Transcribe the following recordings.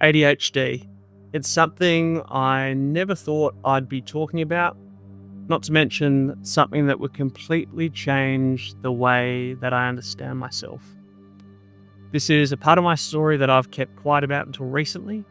ADHD. It's something I never thought I'd be talking about, not to mention something that would completely change the way that I understand myself. This is a part of my story that I've kept quiet about until recently,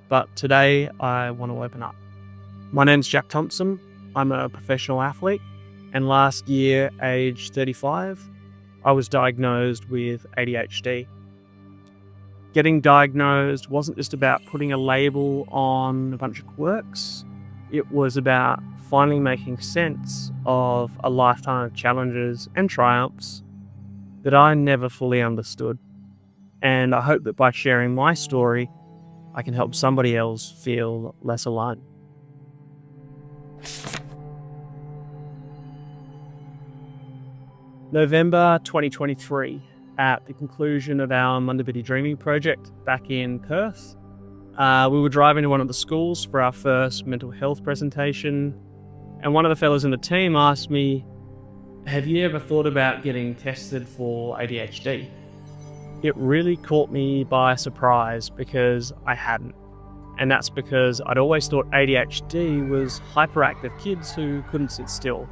but today I want to open up. My name's Jack Thompson. I'm a professional athlete, and last year, age 35, I was diagnosed with ADHD. Getting diagnosed wasn't just about putting a label on a bunch of quirks. It was about finally making sense of a lifetime of challenges and triumphs that I never fully understood. And I hope that by sharing my story, I can help somebody else feel less alone. November 2023. At the conclusion of our Mundabitty Dreaming project back in Perth, we were driving to one of the schools for our first mental health presentation, and one of the fellows in the team asked me, "Have you ever thought about getting tested for ADHD?" It really caught me by surprise because I hadn't, and that's because I'd always thought ADHD was hyperactive kids who couldn't sit still,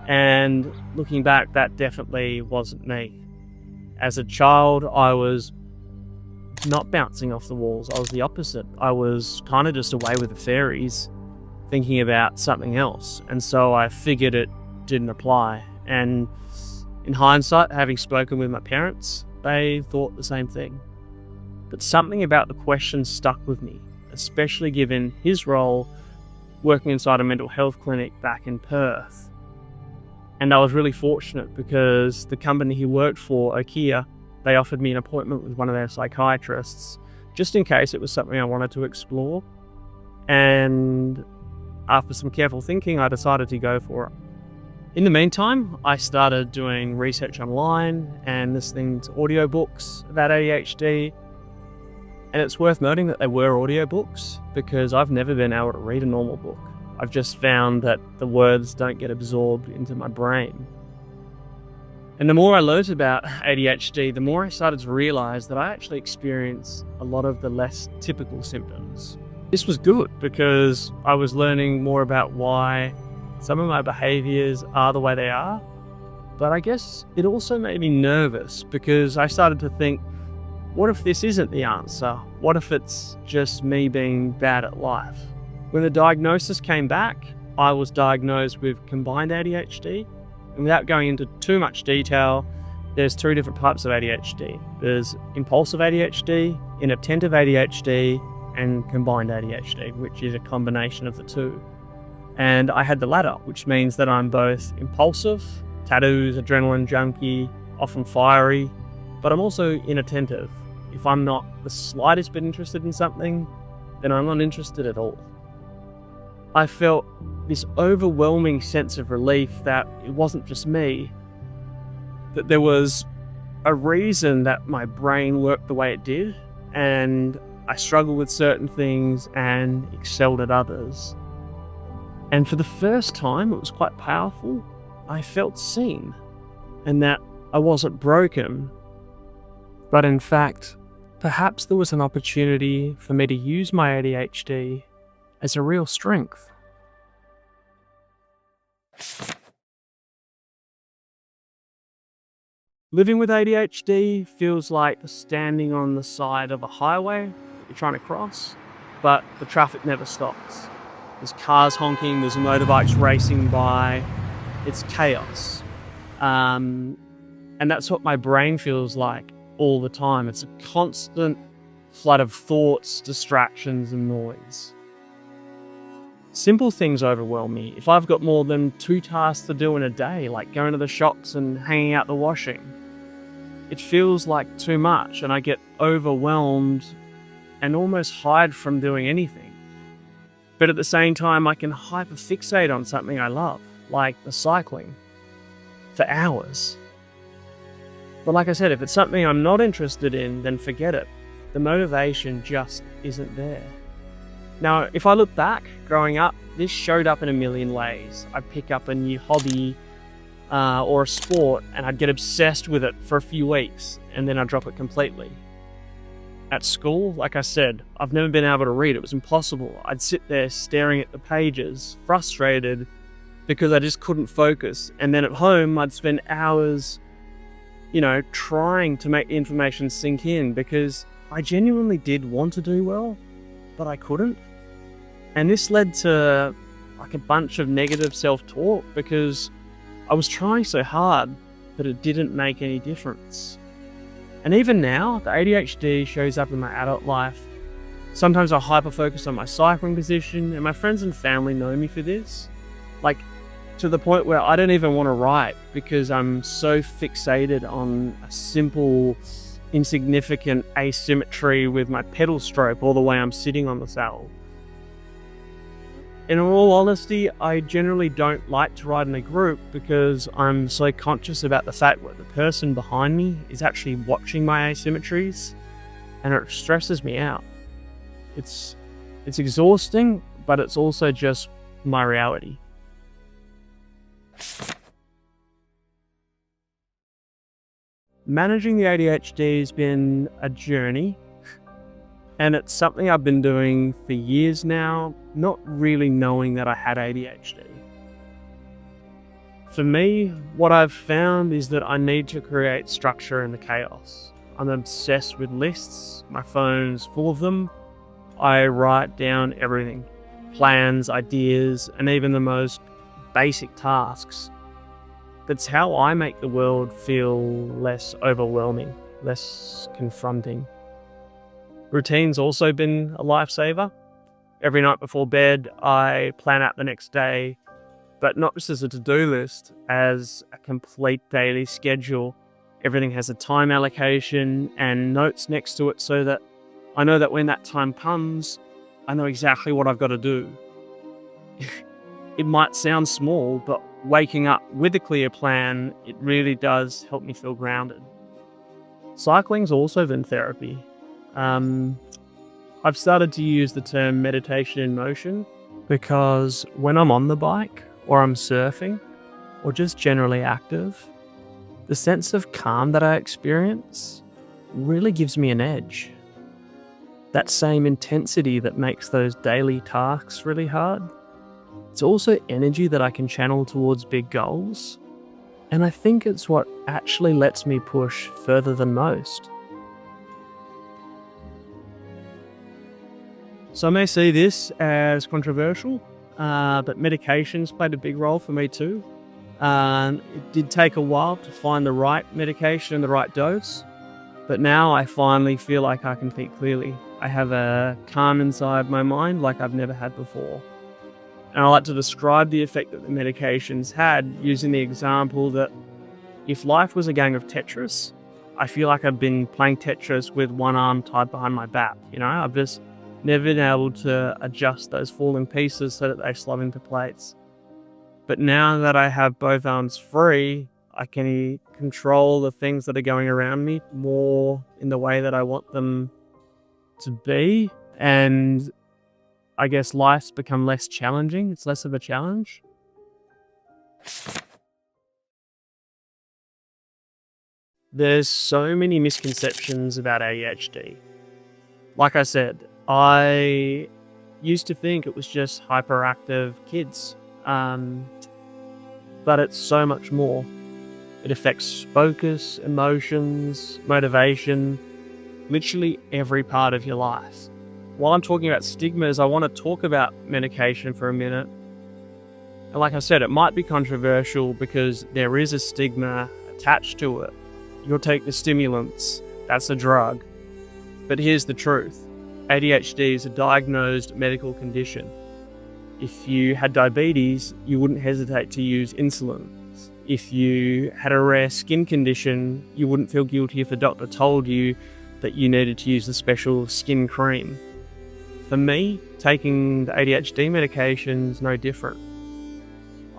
and looking back, that definitely wasn't me. As a child, I was not bouncing off the walls. I was the opposite. I was kind of just away with the fairies, thinking about something else. And so I figured it didn't apply. And in hindsight, having spoken with my parents, they thought the same thing. But something about the question stuck with me, especially given his role working inside a mental health clinic back in Perth. And I was really fortunate because the company he worked for, Okia, they offered me an appointment with one of their psychiatrists, just in case it was something I wanted to explore. And after some careful thinking, I decided to go for it. In the meantime, I started doing research online and listening to audiobooks about ADHD. And it's worth noting that they were audiobooks because I've never been able to read a normal book. I've just found that the words don't get absorbed into my brain. And the more I learned about ADHD, the more I started to realize that I actually experience a lot of the less typical symptoms. This was good because I was learning more about why some of my behaviors are the way they are. But I guess it also made me nervous because I started to think, what if this isn't the answer? What if it's just me being bad at life? When the diagnosis came back, I was diagnosed with combined ADHD. And without going into too much detail, there's two different types of ADHD. There's impulsive ADHD, inattentive ADHD, and combined ADHD, which is a combination of the two. And I had the latter, which means that I'm both impulsive, tattoos, adrenaline junkie, often fiery, but I'm also inattentive. If I'm not the slightest bit interested in something, then I'm not interested at all. I felt this overwhelming sense of relief that it wasn't just me, that there was a reason that my brain worked the way it did, and I struggled with certain things and excelled at others. And for the first time, it was quite powerful. I felt seen, and that I wasn't broken, but in fact, perhaps there was an opportunity for me to use my ADHD as a real strength. Living with ADHD feels like standing on the side of a highway that you're trying to cross, but the traffic never stops. There's cars honking, there's motorbikes racing by, it's chaos. And that's what my brain feels like all the time. It's a constant flood of thoughts, distractions, and noise. Simple things overwhelm me. If I've got more than 2 tasks to do in a day, like going to the shops and hanging out the washing, it feels like too much and I get overwhelmed and almost hide from doing anything. But at the same time, I can hyperfixate on something I love, like the cycling, for hours. But like I said, if it's something I'm not interested in, then forget it. The motivation just isn't there. Now, if I look back, growing up, this showed up in a million ways. I'd pick up a new hobby or a sport and I'd get obsessed with it for a few weeks and then I'd drop it completely. At school, like I said, I've never been able to read. It was impossible. I'd sit there staring at the pages, frustrated because I just couldn't focus. And then at home, I'd spend hours, trying to make the information sink in because I genuinely did want to do well, but I couldn't. And this led to like a bunch of negative self-talk because I was trying so hard, but it didn't make any difference. And even now, the ADHD shows up in my adult life. Sometimes I hyper-focus on my cycling position, and my friends and family know me for this. Like, to the point where I don't even want to write because I'm so fixated on a simple, insignificant asymmetry with my pedal stroke or the way I'm sitting on the saddle. In all honesty, I generally don't like to ride in a group because I'm so conscious about the fact that the person behind me is actually watching my asymmetries, and it stresses me out. It's exhausting, but it's also just my reality. Managing the ADHD has been a journey, and it's something I've been doing for years now, not really knowing that I had ADHD. For me, what I've found is that I need to create structure in the chaos. I'm obsessed with lists. My phone's full of them. I write down everything. Plans, ideas, and even the most basic tasks. That's how I make the world feel less overwhelming, less confronting. Routine's also been a lifesaver. Every night before bed, I plan out the next day, but not just as a to-do list, as a complete daily schedule. Everything has a time allocation and notes next to it so that I know that when that time comes, I know exactly what I've got to do. It might sound small, but waking up with a clear plan, it really does help me feel grounded. Cycling's also been therapy. I've started to use the term meditation in motion because when I'm on the bike or I'm surfing or just generally active, the sense of calm that I experience really gives me an edge. That same intensity that makes those daily tasks really hard, it's also energy that I can channel towards big goals. And I think it's what actually lets me push further than most. So I may see this as controversial, but medications played a big role for me too. It did take a while to find the right medication and the right dose, but now I finally feel like I can think clearly. I have a calm inside my mind like I've never had before. And I like to describe the effect that the medications had using the example that if life was a game of Tetris, I feel like I've been playing Tetris with one arm tied behind my back. I've just never been able to adjust those falling pieces so that they slot into place. But now that I have both arms free, I can control the things that are going around me more in the way that I want them to be. And I guess life's become less challenging. It's less of a challenge. There's so many misconceptions about ADHD. Like I said, I used to think it was just hyperactive kids, but it's so much more. It affects focus, emotions, motivation, literally every part of your life. While I'm talking about stigmas, I want to talk about medication for a minute. And like I said, it might be controversial because there is a stigma attached to it. You'll take the stimulants, that's a drug. But here's the truth. ADHD is a diagnosed medical condition. If you had diabetes, you wouldn't hesitate to use insulin. If you had a rare skin condition, you wouldn't feel guilty if a doctor told you that you needed to use a special skin cream. For me, taking the ADHD medication is no different.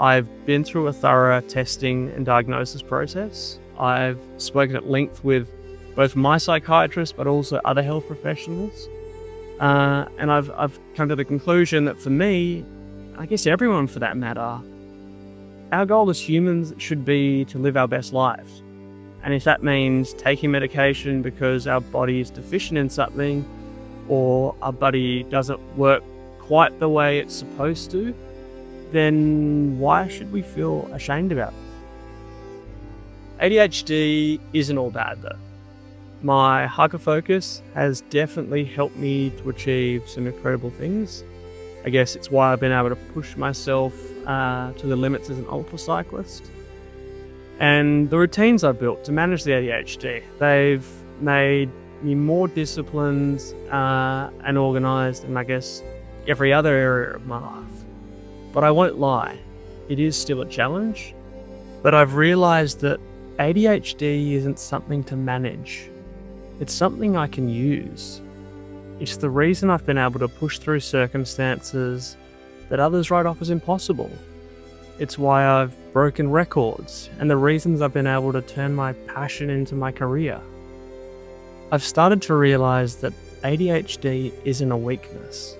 I've been through a thorough testing and diagnosis process. I've spoken at length with both my psychiatrist but also other health professionals. And I've come to the conclusion that for me, I guess everyone for that matter, our goal as humans should be to live our best lives. And if that means taking medication because our body is deficient in something, or our body doesn't work quite the way it's supposed to, then why should we feel ashamed about it? ADHD isn't all bad though. My hyperfocus has definitely helped me to achieve some incredible things. I guess it's why I've been able to push myself to the limits as an ultra cyclist. And the routines I've built to manage the ADHD, they've made me more disciplined and organised in, I guess, every other area of my life. But I won't lie, it is still a challenge. But I've realised that ADHD isn't something to manage. It's something I can use. It's the reason I've been able to push through circumstances that others write off as impossible. It's why I've broken records and the reasons I've been able to turn my passion into my career. I've started to realise that ADHD isn't a weakness.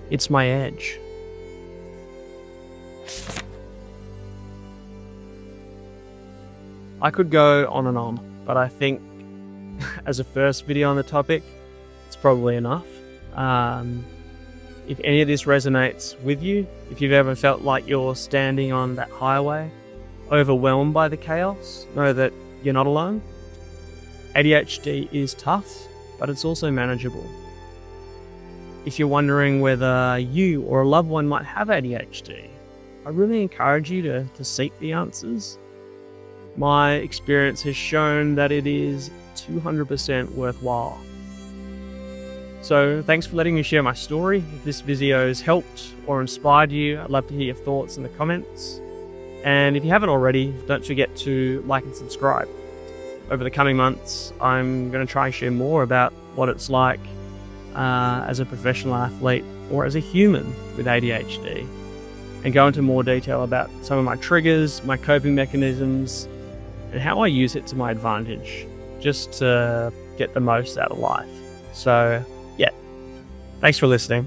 It's my edge. I could go on and on, but I think as a first video on the topic, it's probably enough. If any of this resonates with you, if you've ever felt like you're standing on that highway, overwhelmed by the chaos, know that you're not alone. ADHD is tough, but it's also manageable. If you're wondering whether you or a loved one might have ADHD, I really encourage you to seek the answers. My experience has shown that it is 200% worthwhile. So thanks for letting me share my story. If this video has helped or inspired you, I'd love to hear your thoughts in the comments. And if you haven't already, don't forget to like and subscribe. Over the coming months, I'm going to try and share more about what it's like as a professional athlete or as a human with ADHD, and go into more detail about some of my triggers, my coping mechanisms, and how I use it to my advantage, just to get the most out of life. So yeah, thanks for listening.